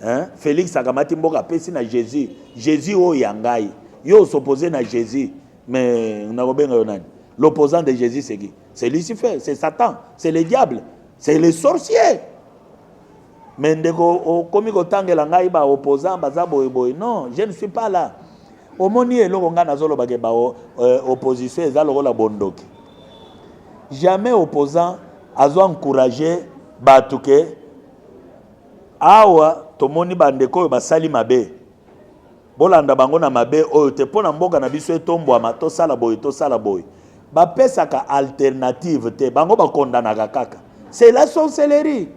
Hein? Félix akamati mboka pesi na Jésus. Jésus oyo ya ngai. Yo s'opposer na Jésus. Mais na kobenga yo nani? L'opposant de Jésus c'est qui? C'est Lucifer, c'est Satan, c'est le diable, c'est le sorcier. Mais ndeko komi ko tangela ngai ba opposant baza boy. Non, je ne suis pas là. Omoni eloko nga nazolo ba ke ba opposition ezalo la bondoki. Jamais opposant azo encourager batuke awa tomoni bandeko basali mabe. Bolanda bango na mabe oyo te pona mboka na biso etombwa to sala boy. Ba pesaka alternative te bango ba kondanaka kaka. C'est la sorcellerie.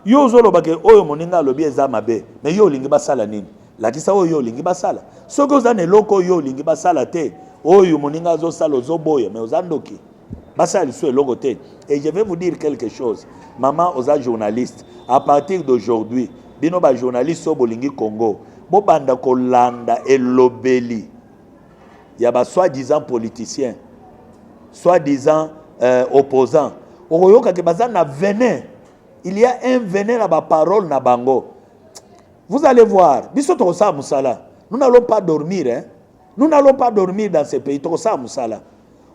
yo zoloba ke oyo moninga alobi eza mabe mais yo olingi basala nini lakisa oyo olingi basala soki oza na eloko oyo olingi basala te oyo moninga azosala ozoboya mais oza ndoki basala liso eloko te. Et je vais vous dire quelque chose, maman oza journaliste, à partir d'aujourd'hui bino ba journaliste au bolingi Congo bo banda kolanda elobeli ya ba soi-disant politiciens, soi-disant opposants okoyoka ke baza na venin. Il y a un venin à ma parole na bango. Vous allez voir, biso tokosa musala. Nous n'allons pas dormir, hein. Nous n'allons pas dormir dans ce pays. Tokosa musala.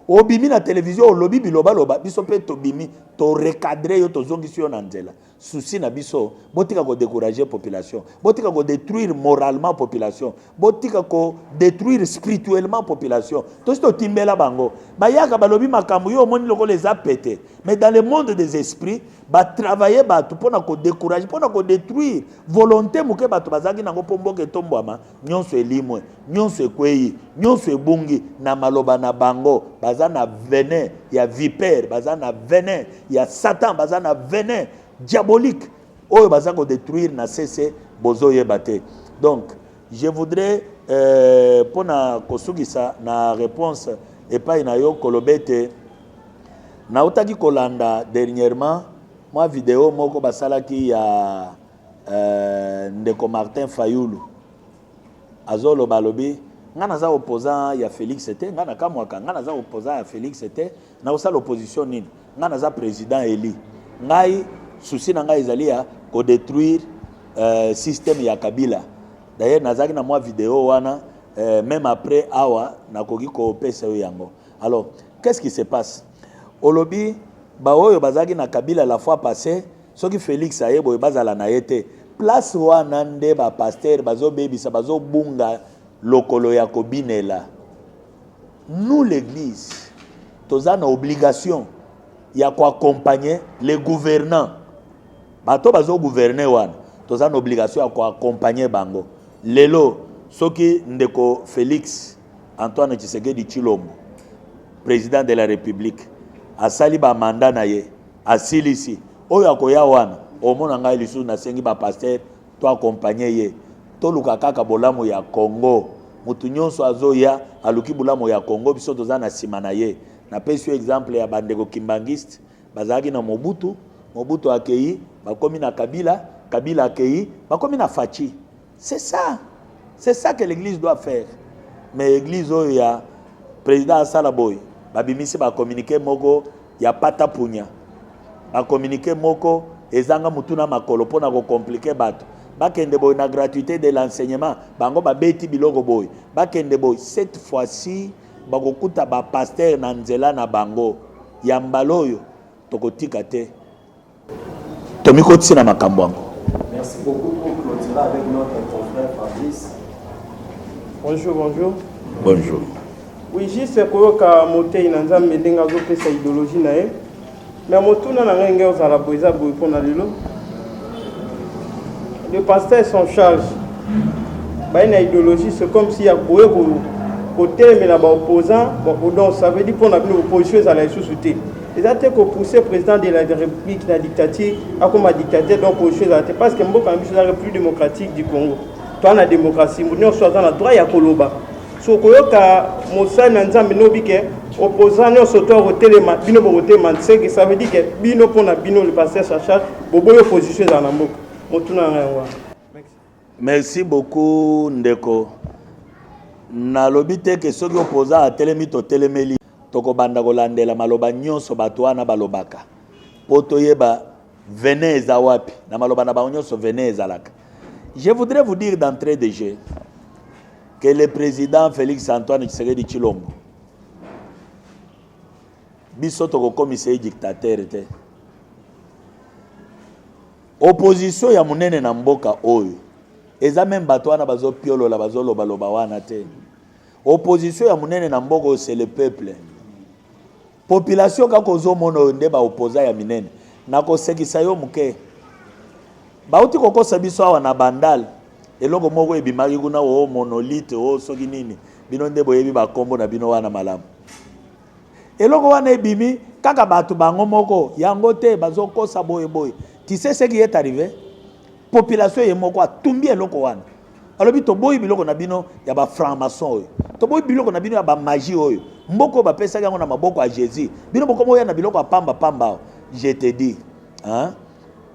Obimi na télévision, olobi biloba loba, biso pe tobimi, to recadrer yo to zongi sur nandela. Souci na biso, botika ko décourager population, botika ko détruire moralement population, botika ko détruire spirituellement population. To sto timbela bango. Ba yaka balobi makambu yo moni loko les a pété. Mais dans le monde des esprits, ba travailler ba to pona ko décourager, pona ko détruire volonté muke ba to bazaki nango pomboke tombwama, nyonso elimwe, nyonso ekweyi, nyonso ebungi na maloba na bango. Baza na venin ya vipère, baza na venin ya Satan, baza na venin diabolique. Oyo baza ko détruire na cesse bozo yebate. Donc, je voudrais pour na kosugisa na réponse et pas na yo kolobete na utaki kolanda dernièrement moi vidéo moko basalaki ya ndeko Martin Fayulu azolo balobi ngana za opposant ya Félix était ngana kamwaka ngana za opposant ya Félix était na osala opposition nini ngana za président Eli ngai souci na ngai ezali ya ko détruire système ya Kabila. D'ailleurs nazaki na moi vidéo wana même après awa nakoki ko pesa yango. Alors qu'est-ce qui se passe? Olobi ba oyo bazaki na Kabila la fois passée soki Félix ayebo bazala na yete place wana nde ba pasteur bazo bebisa bazo bunga lokolo ya kobinela. Nous l'église toza na obligation ya ko accompagner les gouvernants. Bato bazo gouverner wana toza na obligation ya ko accompagner bango. Lelo soki ndeko Félix Antoine Tshisekedi Tshilombo président de la République asali ba mandat na ye asilisi oyo akoya wana omona ngai lisu na sengi ba pasteur to accompagner ye to luka kaka bolamo ya Congo mutu nyonso azoya aluki bolamo ya Congo biso toza na sima na ye na pesi exemple ya bandeko kimbangiste bazaki na Mobutu akei bakomi na Kabila akei bakomi na Fachi. C'est ça que l'église doit faire. Mais l'église oyo ya président Salaboy babimisi ba communiquer moko ya pata punya ba communiquer moko ezanga mutuna makolo pona ko compliquer bato bakende boy na gratuité de l'enseignement bango ba beti biloko boy bakende boy cette fois-ci bakokuta ba pasteur na nzela na bango ya mbaloyo tokotika te tomiko tsina makambo yango. Merci beaucoup pour clôturer avec notre confrère Fabrice. Bonjour. Bonjour. Oui, juste koyoka motei na nzambe ndenge azopesa idéologie na ye mais motuna na ngenge ozala boeza boye mpona lelo le pasteur son charge baye na idéologie c'est comme si akoye kotelemela baopposant donc ça veut dire mpona bino opposition ezala lisusu te eza te kopousse président de la république na dictature akoma dictateur donc opposition ezala te parce que mboka na biso ezaka plus démocratique du Congo toa na démocratie moto nyonso aza na droit ya koloba so koyoka mosali na nzambe nobi ke opposant nyonso to akotelema bino bokotelema seke ça veut dire ke bino mpona bino le pasteur chacha boboyi opposition ezala na mboka motuna na ngai yango wana. Merci beaucoup ndeko. Nalobi te ke soki opposant atelemi to telemeli toko banda kolandela maloba nyonso bato wana balobaka po toyeba venin eza wapi na maloba na bango nyonso venin ezalaka. Je voudrais vous dire d'entrée de jeu que le président Félix Antoine Tshisekedi Tshilombo biso tokokomisa dictateur te. Opposition ya munene na mboka oyo eza même bato wana bazopiolola bazoloba wana te. Opposition ya munene na mboka oyo c'est le peuple. Population kako zomona nde ba opposant ya minene na kosekisa yo muke bauti kokosa biso awa na bandal eloko moko ebimaki kuna o monolithe o soki nini bino nde boyebi bakombo na bino wana malamu eloko wana ebimi kaka bato bango moko yango te bazokosa boye Tu sais ce qui est arrivé? Population est moko atumbi eloko wana. Alors bi to boyi biloko na bino ya ba franc-maçon oyo. To boyi biloko na bino ya ba magie oyo. Mboko ba pesa yango na maboko a Jésus. Bino boko moya na biloko pamba pamba. Je te dis, hein?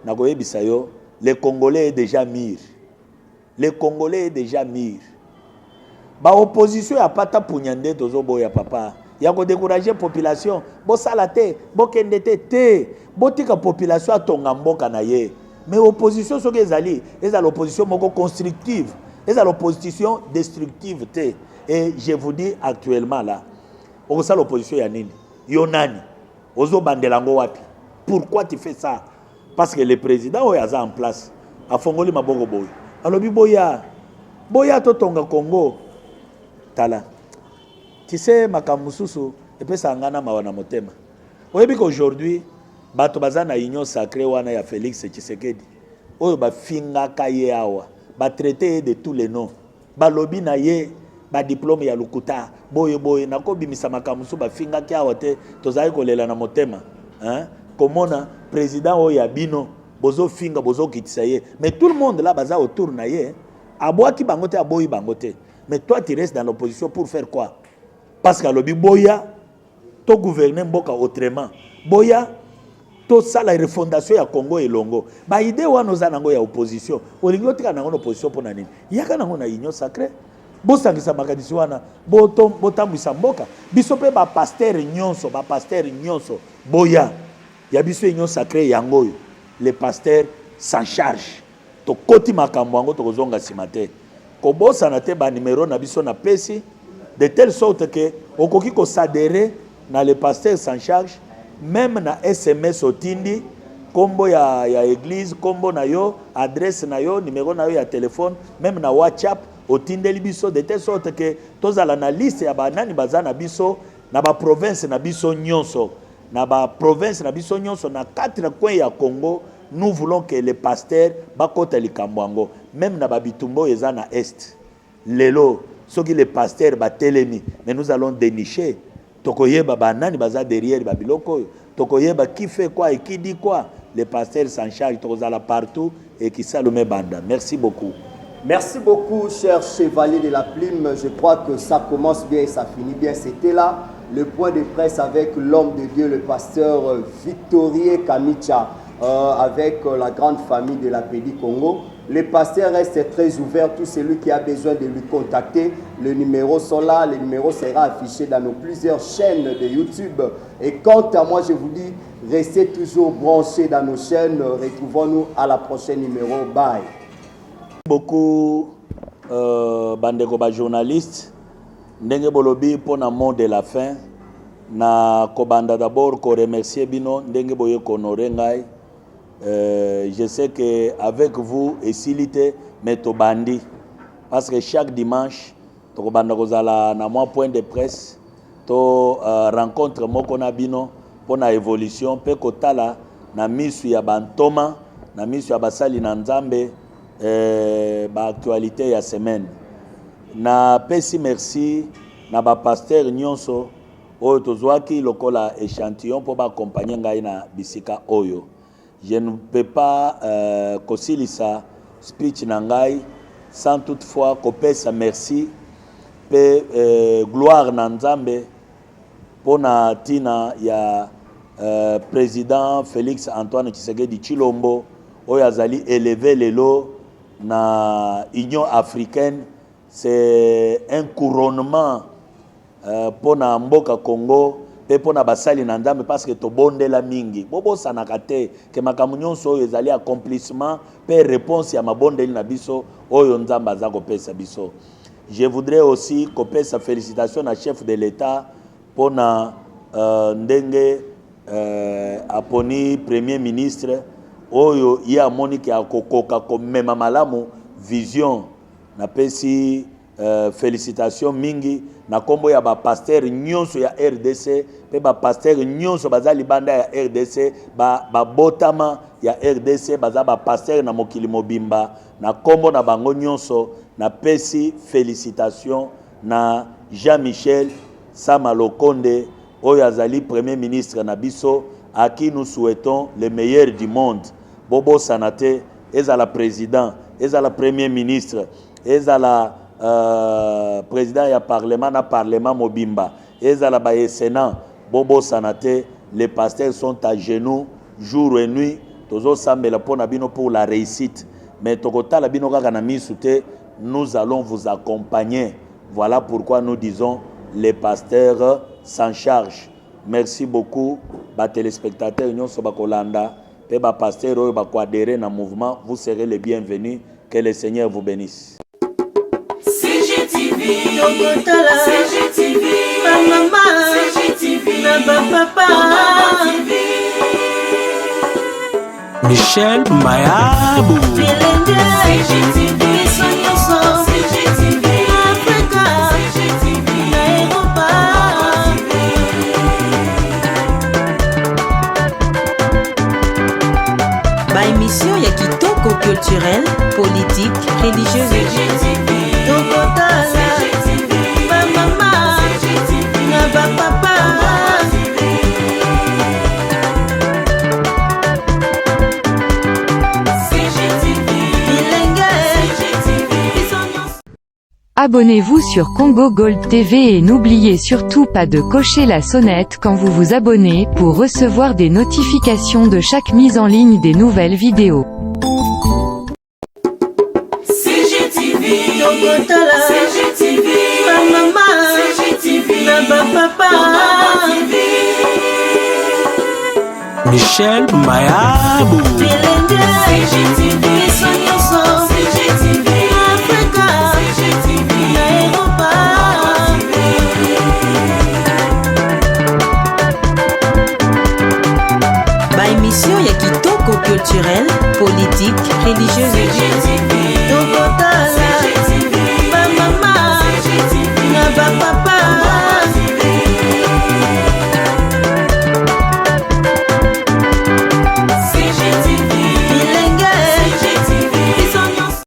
Na koyebisa yo, les Congolais est déjà mûrs. Les Congolais est déjà mûrs. Ba opposition ya pata punyande tozo boya papa. Ya ko décourager population. Bo salate, bo kendete te. Bo tika population atonga mboka na ye. Mais l'opposition, ce qu'elle est l'opposition constructive, elle est l'opposition destructive. Et je vous dis actuellement là, on sait l'opposition yanini, yonani, ozo bandelango wapi. Pourquoi tu fais ça? Parce que le président est en place, a fongoli maboko boy. Alors boya to tonga Congo, tala. Tu sais makamususu, et puis ça ngana mawana motema. Oyebi qu'aujourd'hui bato bazana union sacrée wana ya Félix Tshisekedi oyo ba finga kaye awa ba traité de tous les noms ba lobby na ye ba diplôme ya lukuta boye na ko bimisa makamusu ba finga kya te tozali kolela na motema hein komona président oyo ya bino bozo finga bozo kitisa ye mais tout le monde là baza autour na ye aboaki bango te aboyi bango te mais toi tu restes dans l'opposition pour faire quoi? Parce que lobby boya to gouverner mboka autrement boya tout ça la refondation ya Congo et Longo ba idée wana oza nango ya opposition olingi otika nango na opposition pona nini yaka nango na union sacrée bosangisa makanisi wana botambwisa mboka biso pe ba pasteur nyonso boya ya biso union sacrée yango yo les pasteurs s'en charge to koti makambo yango to kozonga simate ko bosana te ba numéro na biso na pesi de telle sorte que okoki ko s'adhérer na les pasteurs s'en charge. Même na SMS otindi kombo ya église kombo na yo adresse na yo numéro na yo ya téléphone même na WhatsApp otindeli biso de telle sorte que tozala na liste ya banani bazana biso na ba province na biso nyonso na 4 coins ya Congo. Nous voulons que les pasteurs bakota likambo même na ba bitumbo eza na est lelo soki les pasteurs batelemi mais nous allons dénicher tokoyeba banani baza derrière babiloko tokoyeba qui fait quoi et qui dit quoi. Les pasteurs s'en chargent tozala partout et qui salome banda. Merci beaucoup. Merci beaucoup, cher chevalier de la plume. Je crois que ça commence bien et ça finit bien. C'était là le point de presse avec l'homme de Dieu, le pasteur Victorie Kamicha, avec la grande famille de l'APD Congo. Le pasteur reste très ouvert. Tout celui qui a besoin de lui contacter, les numéros sont là. Le numéro sera affiché dans nos plusieurs chaînes de YouTube. Et quant à moi, je vous dis, restez toujours branchés dans nos chaînes. Retrouvons-nous à la prochaine numéro. Bye. Beaucoup bandeko ba journalistes ndenge bolobi pour na mot de la fin na kobanda d'abord ko remercier bino ndenge boye honorer ngai. Je sais que avec vous et silité mais to bandi parce que chaque dimanche to kobanda kozala na moi point de presse to rencontre moko na bino pour na évolution pe kotala na misu ya bantoma na misu ya basali na nzambe ba actualité ya semaine na pesi merci na ba pasteur nyonso oyo tozwaki lokola échantillon pour ba accompagner ngai na bisika oyo. Je ne peux pas kosilisa speech na ngai sans toutefois kopesa merci pe gloire na nzambe pona tina ya président Félix Antoine Tshisekedi Tshilombo oyo azali élevé lelo na Union africaine. C'est un couronnement pour na mboka Congo pe pour na basali na ndambe parce que to bondela mingi bobo sanakate ke makamu nyonso oyo ezali accomplissement pe réponse ya mabondeli na biso oyo nzamba za kopesa biso. Je voudrais aussi kopesa félicitations na chef de l'État pour na ndenge aponi premier ministre oyo ya Monique akokoka komema malamu vision na pesi félicitations mingi na kombo ya ba pasteur nyonso ya RDC pe ba pasteur nyonso bazali banda ya RDC ba botama ya RDC baza ba pasteur na mokili mobimba na kombo na bango nyonso na pesi félicitations na Jean-Michel Sama-Lokonde oyo azali premier ministre na biso à qui nous souhaitons le meilleur du monde. bobo sanate ezala président ezala premier ministre ezala président ya parlement na parlement mobimba ezala ba sénat bobo sanate. Les pasteurs sont à genoux jour et nuit tozo sambela pona bino pour la réussite mais tokota la bino kaka na misute. Nous allons vous accompagner. Voilà pourquoi nous disons les pasteurs s'en chargent. Merci beaucoup ba téléspectateurs nyonso bakolanda pe ba pasteur oyo bakoadhérer na mouvement. Vous serez les bienvenus. Que le Seigneur vous bénisse. CGTV, CGTV, maman, CGTV, papa, Michel Mayabou, CGTV, CGTV, Africa, CGTV, Europa. Ba émission ya kitoko culturel, politique, religieuse. CGTV, Tokotala, ba mama, na ba papa. Abonnez-vous sur Congo Gold TV et n'oubliez surtout pas de cocher la sonnette quand vous vous abonnez pour recevoir des notifications de chaque mise en ligne des nouvelles vidéos. CGTV, Tokotala, CGTV, ba mama, CGTV, na ba papa. Michel Mayabou, CGTV, CGTV, Africa, CGTV, Europa. Ba émission ya kitoko culturel, politique, religieuse. CGTV.